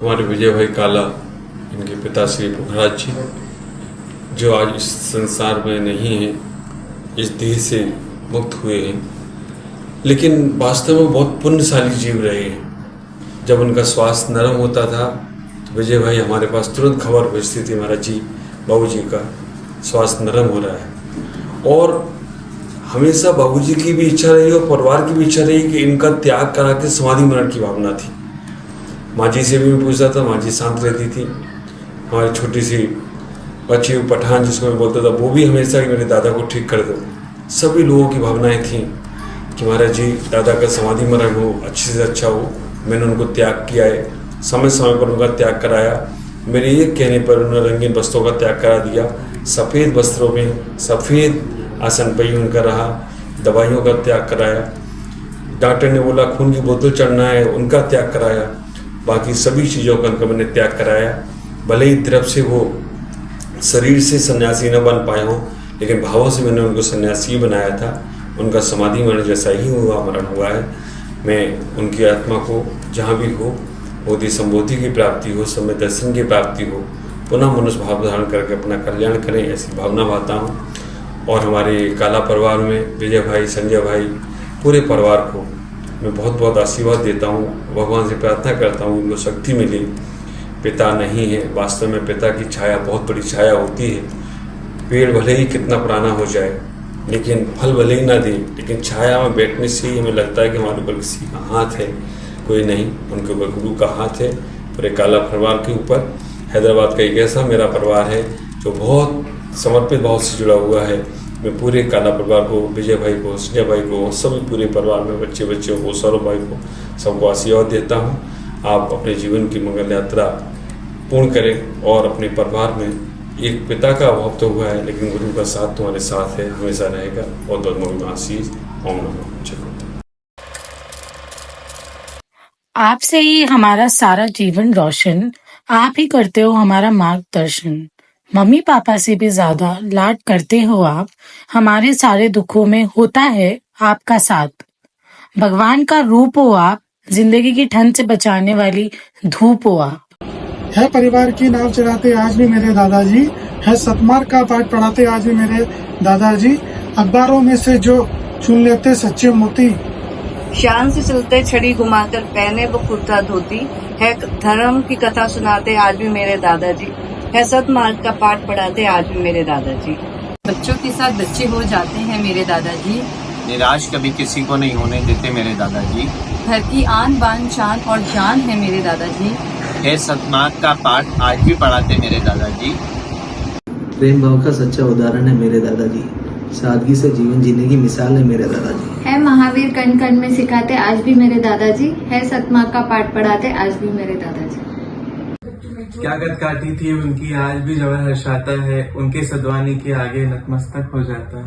हमारे विजय भाई काला, इनके पिता श्री पुखराज जी, जो आज इस संसार में नहीं है, इस देह से मुक्त हुए हैं, लेकिन वास्तव में बहुत पुण्यशाली जीव रहे हैं। जब उनका स्वास्थ्य नरम होता था तो विजय भाई हमारे पास तुरंत खबर भेजती थी, महाराज जी, बाबूजी का स्वास्थ्य नरम हो रहा है। और हमेशा बाबूजी की भी इच्छा रही और परिवार की भी इच्छा रही कि इनका त्याग करा के समाधि मरण की भावना थी। माँ जी से भी मैं पूछता था, माँ जी शांत रहती थी। हमारी छोटी सी बच्ची पठान जिसको मैं बोलता था, वो भी हमेशा कि मेरे दादा को ठीक कर दो। सभी लोगों की भावनाएं थीं कि महाराज जी दादा का समाधि मरण हो, अच्छे से अच्छा हो। मैंने उनको त्याग किया है, समय समय पर उनका त्याग कराया। मेरे ये कहने पर उन्होंने रंगीन वस्त्रों का त्याग करा दिया, सफ़ेद वस्त्रों में सफ़ेद आसन पर ही उनका रहा, दवाइयों का त्याग कराया। डॉक्टर ने बोला खून की बोतल चढ़ना है, उनका त्याग कराया। बाकी सभी चीज़ों का उनका मैंने त्याग कराया। भले ही तरफ से वो शरीर से सन्यासी न बन पाए हों, लेकिन भावों से मैंने उनको सन्यासी बनाया था। उनका समाधि मरण जैसा ही हुआ, मरण हुआ है। मैं उनकी आत्मा को जहाँ भी हो, बोधि संबोधि की प्राप्ति हो, समय दर्शन की प्राप्ति हो, पुनः मनुष्य भाव धारण करके अपना कल्याण करें, ऐसी भावना भाता हूँ। और हमारे काला परिवार में विजय भाई, संजय भाई, पूरे परिवार को मैं बहुत बहुत आशीर्वाद देता हूँ। भगवान से प्रार्थना करता हूँ उनको शक्ति मिले। पिता नहीं है, वास्तव में पिता की छाया बहुत बड़ी छाया होती है। पेड़ भले ही कितना पुराना हो जाए, लेकिन फल भले ही ना दे, लेकिन छाया में बैठने से ही हमें लगता है कि हमारे ऊपर किसी का हाथ है। कोई नहीं, उनके ऊपर गुरु का हाथ है। पूरे काला परिवार के ऊपर हैदराबाद का एक ऐसा मेरा परिवार है जो बहुत समर्पित भाव से जुड़ा हुआ है। मैं पूरे काला परिवार को, विजय भाई को, संजय भाई को, सभी पूरे परिवार में बच्चे बच्चों को, सौरभ भाई को, सबको आशीर्वाद देता हूँ। आप अपने जीवन की मंगल यात्रा पूर्ण करें और अपने परिवार में एक पिता का अभाव तो हुआ है, लेकिन गुरु का साथ तुम्हारे साथ है, हमेशा रहेगा। और दोनों में आशीष। ओम नमः शिवाय। आपसे ही हमारा सारा जीवन रोशन, आप ही करते हो हमारा मार्गदर्शन। मम्मी पापा से भी ज्यादा लाड करते हो आप, हमारे सारे दुखों में होता है आपका साथ। भगवान का रूप हो आप, जिंदगी की ठंड से बचाने वाली धूप हो आप। है परिवार की नाव चलाते आज भी मेरे दादाजी, है सतमार्ग का पाठ पढ़ाते आज भी मेरे दादाजी। अखबारों में से जो चुन लेते सच्चे मोती, शान से चलते छड़ी घुमाकर पहने वो कुर्ता धोती, है धर्म की कथा सुनाते आज भी मेरे दादाजी, है सतमार्ग का पाठ पढ़ाते आज भी मेरे दादाजी। बच्चों के साथ बच्चे हो जाते हैं मेरे दादाजी, निराश कभी किसी को नहीं होने देते मेरे दादाजी, घर की आन बान शान और जान है मेरे दादाजी, है सतमार्ग का पाठ आज भी पढ़ाते मेरे दादाजी। प्रेम भाव का सच्चा उदाहरण है मेरे दादाजी, सादगी से जीवन जीने की मिसाल है मेरे दादाजी। है महावीर कण कण में सिखाते आज भी मेरे दादाजी, है सतमार्ग का पाठ पढ़ाते आज भी मेरे दादाजी। क्या गत काटी थी उनकी आज भी जबर हर्षाता है, उनके सद्वानी के आगे नतमस्तक हो जाता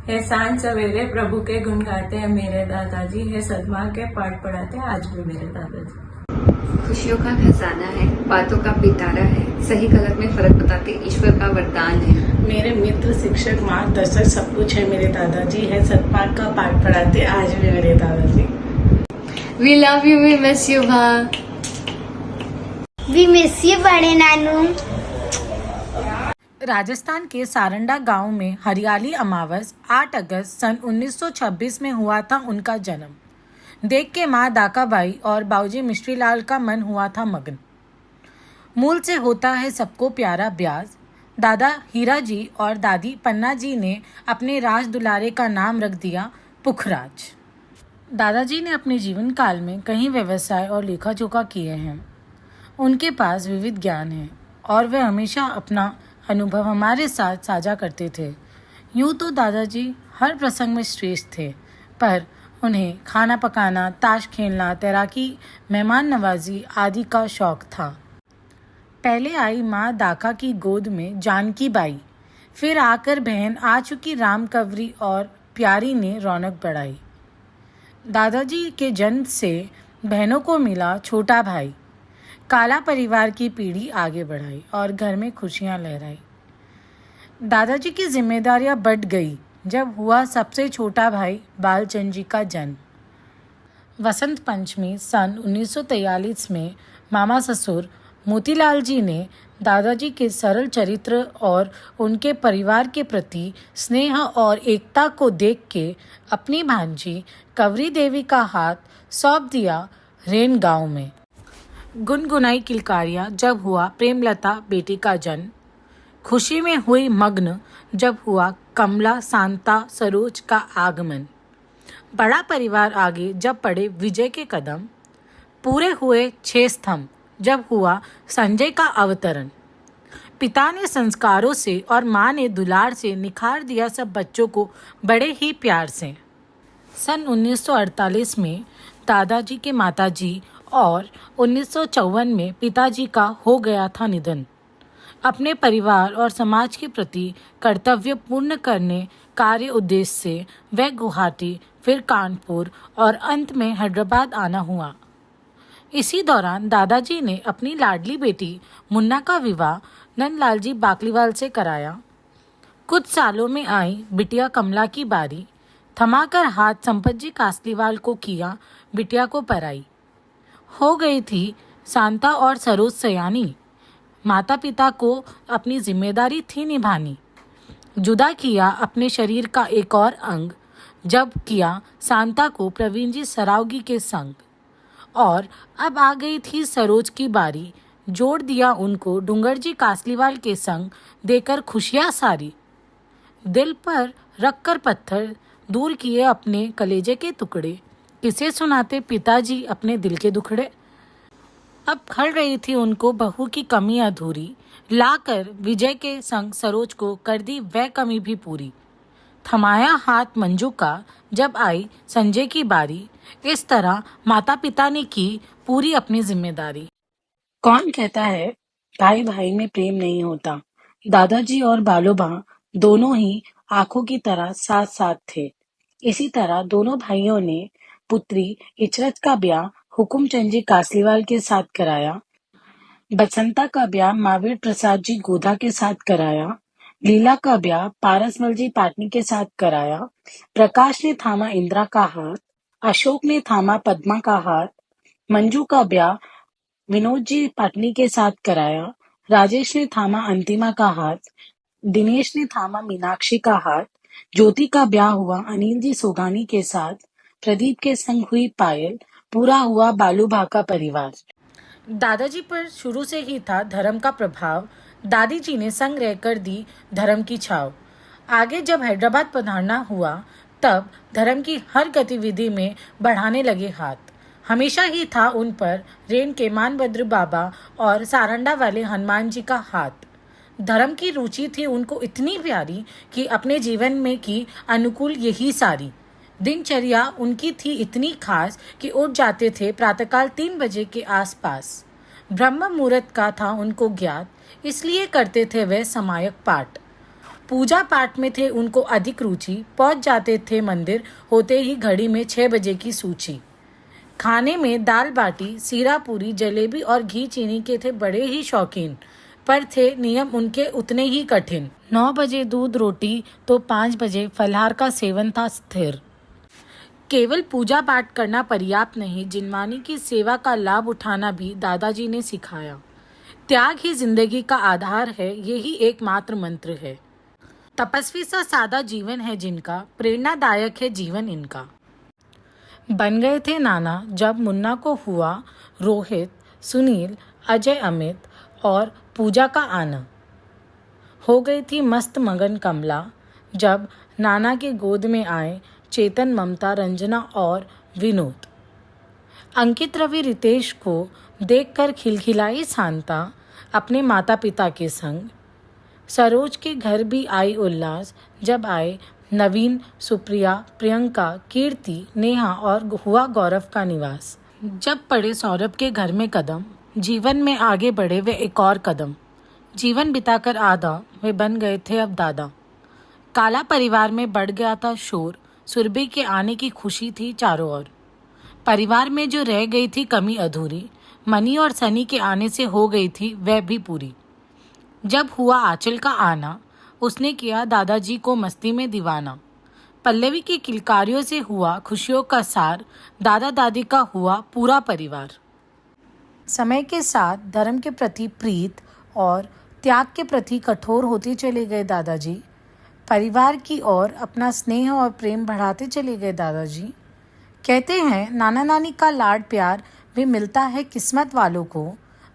है सांझ सवेरे प्रभु के गुण गाते हैं मेरे दादाजी, है सतमार्ग के पाठ पढ़ाते हैं आज भी मेरे दादाजी। खुशियों का खजाना है, बातों का पिटारा है, सही गलत में फर्क बताते ईश्वर का वरदान है। मेरे मित्र, शिक्षक, मार्गदर्शक सब कुछ है मेरे दादाजी, है सतमार्ग का पाठ पढ़ाते आज भी मेरे दादाजी। We love you, we miss you भा, वी मिस यू बड़े नानू। राजस्थान के सारंडा गांव में हरियाली अमावस 8 अगस्त सन 1926 में हुआ था उनका जन्म। देख के माँ दाकाबाई और बाबूजी मिश्री लाल का मन हुआ था मगन। मूल से होता है सबको प्यारा ब्याज। दादा हीरा जी और दादी पन्ना जी ने अपने राज दुलारे का नाम रख दिया पुखराज। दादाजी ने अपने जीवन काल में कई व्यवसाय और लेखा जोखा किए हैं। उनके पास विविध ज्ञान है और वे हमेशा अपना अनुभव हमारे साथ साझा करते थे। यूँ तो दादाजी हर प्रसंग में श्रेष्ठ थे, पर उन्हें खाना पकाना, ताश खेलना, तैराकी, मेहमान नवाजी आदि का शौक था। पहले आई माँ दाका की गोद में जानकी बाई, फिर आकर बहन आ चुकी राम कंवरी और प्यारी ने रौनक बढ़ाई। दादाजी के जन्म से बहनों को मिला छोटा भाई। काला परिवार की पीढ़ी आगे बढ़ाई और घर में खुशियां लहराई। दादाजी की जिम्मेदारियां बढ़ गई जब हुआ सबसे छोटा भाई बालचंद जी का जन्म। वसंत पंचमी सन 1943 में मामा ससुर मोतीलाल जी ने दादाजी के सरल चरित्र और उनके परिवार के प्रति स्नेह और एकता को देख के अपनी भांजी कवरी देवी का हाथ सौंप दिया रेन गांव में। गुनगुनाई किलकारियाँ जब हुआ प्रेमलता बेटी का जन्म, खुशी में हुई मग्न जब हुआ कमला शांता सरोज का आगमन। बड़ा परिवार आगे जब पड़े विजय के कदम, पूरे हुए 6 स्तंभ जब हुआ संजय का अवतरण। पिता ने संस्कारों से और माँ ने दुलार से निखार दिया सब बच्चों को बड़े ही प्यार से। सन 1948 में दादाजी के माताजी और 1954 में पिताजी का हो गया था निधन। अपने परिवार और समाज के प्रति कर्तव्य पूर्ण करने कार्य उद्देश्य से वह गुवाहाटी, फिर कानपुर और अंत में हैदराबाद आना हुआ। इसी दौरान दादाजी ने अपनी लाडली बेटी मुन्ना का विवाह नंदलाल जी बाकलीवाल से कराया। कुछ सालों में आई बिटिया कमला की बारी, थमाकर हाथ संपत जी कासलीवाल को किया बिटिया को पराई। हो गई थी शांता और सरोज सयानी, माता पिता को अपनी जिम्मेदारी थी निभानी। जुदा किया अपने शरीर का एक और अंग, जब किया शांता को प्रवीण जी सरावगी के संग। और अब आ गई थी सरोज की बारी, जोड़ दिया उनको डूंगर जी कासलीवाल के संग, देकर खुशियाँ सारी। दिल पर रख कर पत्थर दूर किए अपने कलेजे के टुकड़े, किसे सुनाते पिताजी अपने दिल के दुखड़े। अब खल रही थी उनको बहू की कमी अधूरी, लाकर विजय के संग सरोज को कर दी वह कमी भी पूरी। थमाया हाथ मंजू का जब आई संजय की बारी, इस तरह माता पिता ने की पूरी अपनी जिम्मेदारी। कौन कहता है भाई भाई में प्रेम नहीं होता। दादाजी और बालोबा दोनों ही आंखों की तरह साथ साथ थे। इसी तरह दोनों भाइयों ने पुत्री इचरत का ब्याह हुकुमचंद जी कासलीवाल के साथ कराया। बसंता का ब्याह महावीर प्रसाद जी गोधा के साथ कराया। लीला का ब्याह पारसमल जी पाटनी के साथ कराया। प्रकाश ने थामा इंदिरा का हाथ, अशोक ने थामा पद्मा का हाथ। मंजू का ब्याह विनोद जी पाटनी के साथ कराया। राजेश ने थामा अंतिमा का हाथ, दिनेश ने थामा मीनाक्षी का हाथ। ज्योति का ब्याह हुआ अनिल जी सोगानी के साथ। प्रदीप के संग हुई पायल, पूरा हुआ बालूभा का परिवार। दादाजी पर शुरू से ही था धर्म का प्रभाव, दादी जी ने संग रहकर दी धर्म की छाव। आगे जब हैदराबाद पधारना हुआ तब धर्म की हर गतिविधि में बढ़ाने लगे हाथ। हमेशा ही था उन पर रेन के मानभद्र बाबा और सारंडा वाले हनुमान जी का हाथ। धर्म की रुचि थी उनको इतनी प्यारी कि अपने जीवन में की अनुकूल यही सारी। दिनचर्या उनकी थी इतनी खास कि उठ जाते थे प्रातःकाल 3 बजे के आसपास। ब्रह्म मुहूर्त का था उनको ज्ञात, इसलिए करते थे वे समायक पाठ। पूजा पाठ में थे उनको अधिक रुचि, पहुंच जाते थे मंदिर होते ही घड़ी में 6 बजे की सूची। खाने में दाल बाटी, सीरा पूरी, जलेबी और घी चीनी के थे बड़े ही शौकीन, पर थे नियम उनके उतने ही कठिन। 9 बजे दूध रोटी तो 5 बजे फलाहार का सेवन था स्थिर। केवल पूजा पाठ करना पर्याप्त नहीं, जिनवानी की सेवा का लाभ उठाना भी दादाजी ने सिखाया। त्याग ही जिंदगी का आधार है, यही एकमात्र मंत्र है। तपस्वी सा सादा जीवन है जिनका, प्रेरणादायक है जीवन इनका। बन गए थे नाना जब मुन्ना को हुआ रोहित, सुनील, अजय, अमित और पूजा का आना। हो गई थी मस्त मगन कमला जब नाना के गोद में आए चेतन, ममता, रंजना और विनोद। अंकित, रवि, रितेश को देखकर खिलखिलाई शांता अपने माता पिता के संग। सरोज के घर भी आई उल्लास जब आए नवीन, सुप्रिया, प्रियंका, कीर्ति, नेहा और हुआ गौरव का निवास। जब पड़े सौरभ के घर में कदम, जीवन में आगे बढ़े वे एक और कदम। जीवन बिताकर आधा वे बन गए थे अब दादा। काला परिवार में बढ़ गया था शोर, सुरभि के आने की खुशी थी चारों ओर। परिवार में जो रह गई थी कमी अधूरी, मनी और सनी के आने से हो गई थी वह भी पूरी। जब हुआ आंचल का आना, उसने किया दादाजी को मस्ती में दीवाना। पल्लवी की किलकारियों से हुआ खुशियों का सार, दादा दादी का हुआ पूरा परिवार। समय के साथ धर्म के प्रति प्रीत और त्याग के प्रति कठोर होते चले गए दादाजी। परिवार की ओर अपना स्नेह और प्रेम बढ़ाते चले गए दादाजी। कहते हैं नाना नानी का लाड प्यार भी मिलता है किस्मत वालों को।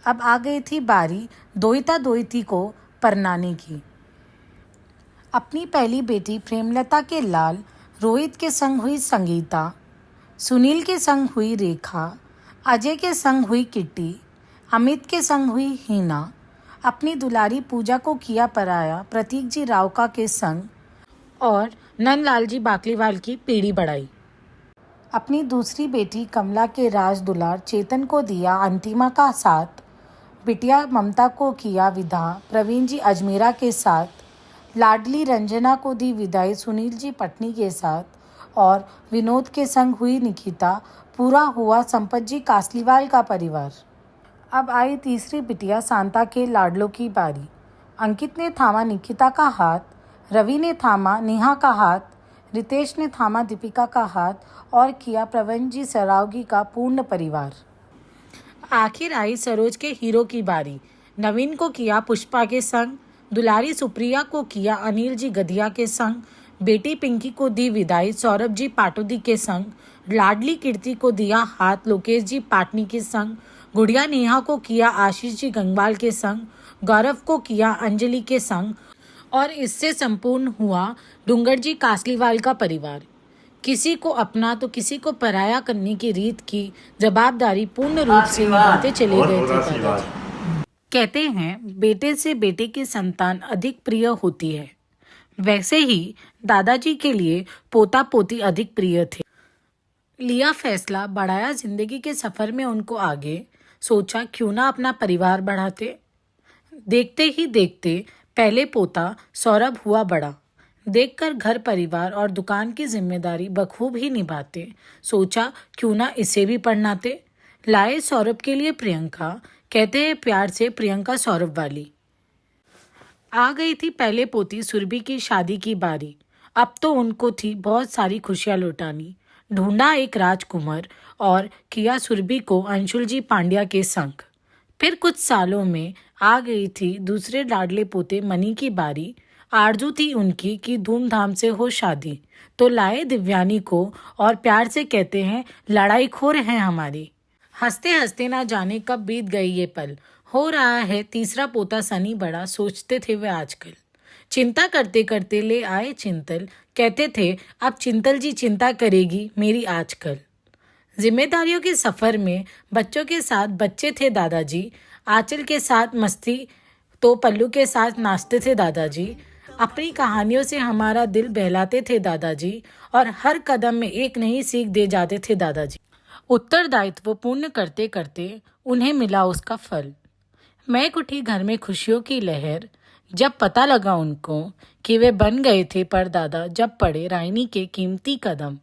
अब आ गई थी बारी दोहिता दोहिती को परनाने की। अपनी पहली बेटी प्रेमलता के लाल रोहित के संग हुई संगीता, सुनील के संग हुई रेखा, अजय के संग हुई किट्टी, अमित के संग हुई हीना, अपनी दुलारी पूजा को किया पराया प्रतीक जी रावका के संग और नंदलाल जी बाकलीवाल की पीढ़ी बढ़ाई। अपनी दूसरी बेटी कमला के राज दुलार चेतन को दिया अंतिमा का साथ। बिटिया ममता को किया विदा प्रवीण जी अजमेरा के साथ। लाडली रंजना को दी विदाई सुनील जी पटनी के साथ और विनोद के संग हुई निकिता। पूरा हुआ संपत जी कासलीवाल का परिवार। अब आई तीसरी बिटिया सांता के लाडलों की बारी। अंकित ने थामा निकिता का हाथ, रवि ने थामा नेहा का हाथ, रितेश ने थामा दीपिका का हाथ और किया प्रवीण जी सरावगी का पूर्ण परिवार। आखिर आई सरोज के हीरो की बारी। नवीन को किया पुष्पा के संग, दुलारी सुप्रिया को किया अनिल जी गधिया के संग, बेटी पिंकी को दी विदाई सौरभ जी पाटोदी के संग, लाडली कीर्ति को दिया हाथ लोकेश जी पाटनी के संग, गुड़िया नेहा को किया आशीष जी गंगवाल के संग, गौरव को किया अंजलि के संग और इससे संपूर्ण हुआ डूंगर जी कासलीवाल का परिवार। किसी को अपना तो किसी को पराया करने की रीत की जवाबदारी पूर्ण रूप से निभाते चले गए थे दादाजी। कहते हैं बेटे से बेटे की संतान अधिक प्रिय होती है, वैसे ही दादाजी के लिए पोता पोती अधिक प्रिय थे। लिया फैसला, बढ़ाया जिंदगी के सफर में उनको आगे। सोचा क्यों ना अपना परिवार बढ़ाते। देखते ही देखते पहले पोता सौरभ हुआ बड़ा। देखकर घर परिवार और दुकान की जिम्मेदारी बखूब ही निभाते। सोचा क्यों ना इसे भी पढ़नाते। लाए सौरभ के लिए प्रियंका, कहते हैं प्यार से प्रियंका सौरभ वाली। आ गई थी पहले पोती सुरभि की शादी की बारी। अब तो उनको थी बहुत सारी खुशियां लौटानी। ढूंढा एक राजकुमार और किया सुरभि को अंशुल जी पांड्या के संग। फिर कुछ सालों में आ गई थी दूसरे लाडले पोते मनी की बारी। आरजू थी उनकी कि धूमधाम से हो शादी, तो लाए दिव्यानी को और प्यार से कहते हैं लड़ाई खोर है हमारी। हंसते हंसते ना जाने कब बीत गई ये पल। हो रहा है तीसरा पोता सनी बड़ा, सोचते थे वे आजकल। चिंता करते करते ले आए चिंतल, कहते थे अब चिंतल जी चिंता करेगी मेरी आजकल। जिम्मेदारियों के सफ़र में बच्चों के साथ बच्चे थे दादाजी। आंचल के साथ मस्ती तो पल्लू के साथ नाचते थे दादाजी। अपनी कहानियों से हमारा दिल बहलाते थे दादाजी और हर कदम में एक नई सीख दे जाते थे दादाजी। उत्तरदायित्व पूर्ण करते करते उन्हें मिला उसका फल। मैं उठी घर में खुशियों की लहर, जब पता लगा उनको कि वे बन गए थे परदादा जब पड़े रायनी के कीमती कदम।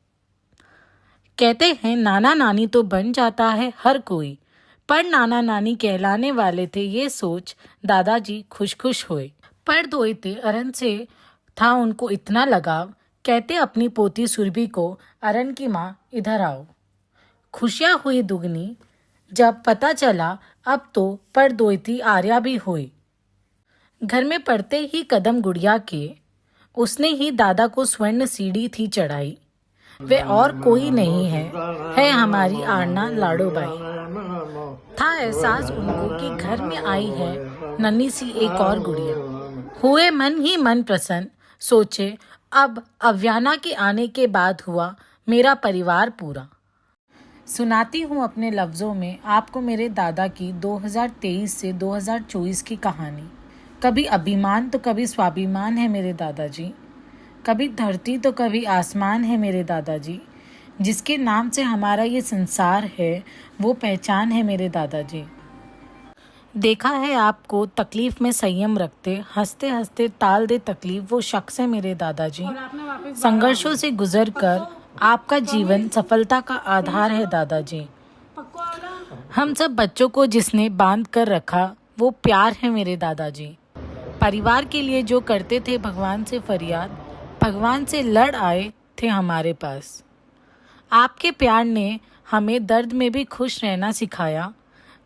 कहते हैं नाना नानी तो बन जाता है हर कोई, पर नाना नानी कहलाने वाले थे ये सोच दादाजी खुश खुश हुए। पर दोहिते अरन से था उनको इतना लगाव, कहते अपनी पोती सुरभि को अरन की माँ इधर आओ। खुशियाँ हुई दुगनी जब पता चला अब तो पर दोहिती आर्या भी हुई। घर में पड़ते ही कदम गुड़िया के, उसने ही दादा को स्वर्ण सीढ़ी थी चढ़ाई। वे और कोई नहीं है हमारी आरना लाडोबाई। था एहसास उनको कि घर में आई है नन्ही सी एक और गुड़िया। हुए मन ही मन प्रसन्न, सोचे अब अव्याना के आने के बाद हुआ मेरा परिवार पूरा। सुनाती हूँ अपने लफ्ज़ों में आपको मेरे दादा की 2023 से 2024 की कहानी। कभी अभिमान तो कभी स्वाभिमान है मेरे दादाजी, कभी धरती तो कभी आसमान है मेरे दादाजी। जिसके नाम से हमारा ये संसार है वो पहचान है मेरे दादाजी। देखा है आपको तकलीफ में संयम रखते, हंसते हंसते टाल दे तकलीफ वो शख्स है मेरे दादाजी। संघर्षों से गुजर कर आपका जीवन सफलता का आधार है दादाजी। हम सब बच्चों को जिसने बांध कर रखा वो प्यार है मेरे दादाजी। परिवार के लिए जो करते थे भगवान से फरियाद, भगवान से लड़ आए थे हमारे पास। आपके प्यार ने हमें दर्द में भी खुश रहना सिखाया।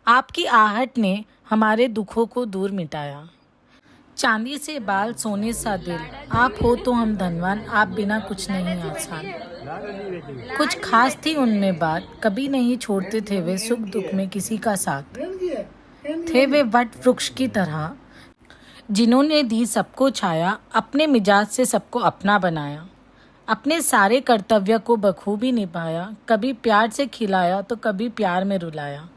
आपकी आहट ने हमारे दुखों को दूर मिटाया। चांदी से बाल सोने सा दिल, आप हो तो हम धनवान, आप बिना कुछ नहीं आसान। कुछ खास थी उनमें बात, कभी नहीं छोड़ते थे वे सुख दुख में किसी का साथ। थे वे वट वृक्ष की तरह जिन्होंने दी सबको छाया, अपने मिजाज से सबको अपना बनाया। अपने सारे कर्तव्य को बखूबी निभाया, कभी प्यार से खिलाया तो कभी प्यार में रुलाया।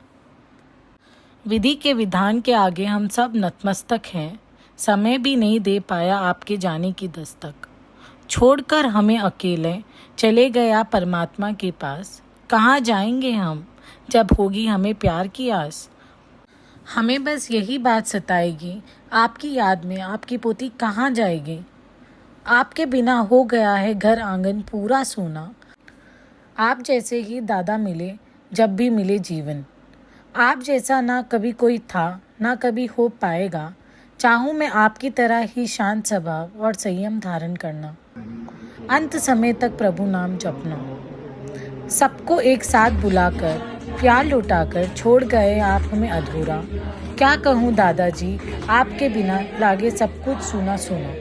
विधि के विधान के आगे हम सब नतमस्तक हैं, समय भी नहीं दे पाया आपके जाने की दस्तक। छोड़कर हमें अकेले चले गया परमात्मा के पास, कहाँ जाएंगे हम जब होगी हमें प्यार की आस। हमें बस यही बात सताएगी, आपकी याद में आपकी पोती कहाँ जाएगी। आपके बिना हो गया है घर आंगन पूरा सूना, आप जैसे ही दादा मिले जब भी मिले जीवन। आप जैसा ना कभी कोई था, ना कभी हो पाएगा। चाहूँ मैं आपकी तरह ही शांत स्वभाव और संयम धारण करना, अंत समय तक प्रभु नाम जपना। सबको एक साथ बुलाकर प्यार लुटाकर छोड़ गए आप हमें अधूरा। क्या कहूँ दादाजी, आपके बिना लागे सब कुछ सूना सूना।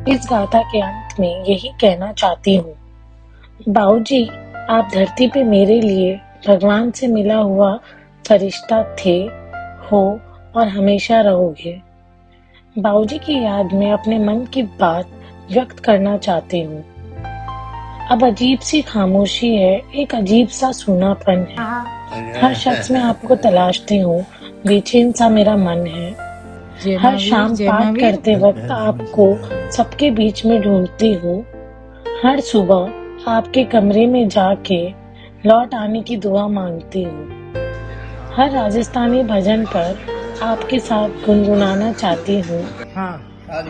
इस गाथा के अंत में यही कहना चाहती हूँ, बाबूजी आप धरती पे मेरे लिए भगवान से मिला हुआ फरिश्ता थे, हो और हमेशा रहोगे। बाबूजी की याद में अपने मन की बात व्यक्त करना चाहती हूँ। अब अजीब सी खामोशी है, एक अजीब सा सूनापन है। हर शख्स में आपको तलाशती हूँ, बेचैन सा मेरा मन है। हर शाम पाठ करते वक्त आपको सबके बीच में ढूंढती हूँ। हर सुबह आपके कमरे में जाके लौट आने की दुआ मांगती हूँ। हर राजस्थानी भजन पर आपके साथ गुनगुनाना चाहती हूँ।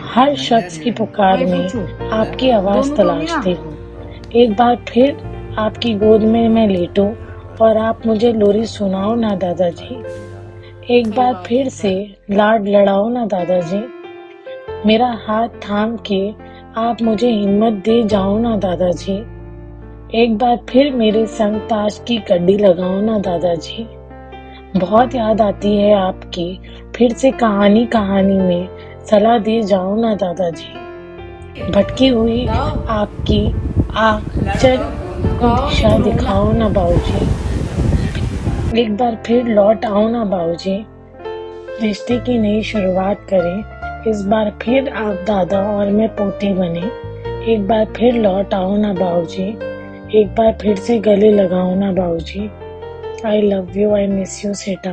हर शख्स की पुकार में आपकी आवाज तलाशती हूँ। एक बार फिर आपकी गोद में मैं लेटूं और आप मुझे लोरी सुनाओ ना दादाजी। एक बार फिर से लाड लड़ाओ ना दादाजी। मेरा हाथ थाम के आप मुझे हिम्मत दे जाओ ना दादाजी। एक बार फिर मेरे संग ताश की कड्डी लगाओ ना दादाजी। बहुत याद आती है आपकी, फिर से कहानी कहानी में सलाह दे जाओ ना दादाजी। भटकी हुई आपकी आंचल को दिशा दिखाओ ना बाबूजी। एक बार फिर लौट आओ ना बाबूजी। रिश्ते की नई शुरुआत करें, इस बार फिर आप दादा और मैं पोती बने। एक बार फिर लौट आओ ना बाबूजी। एक बार फिर से गले लगाओ ना बाबूजी। I love you, I miss you सेठा।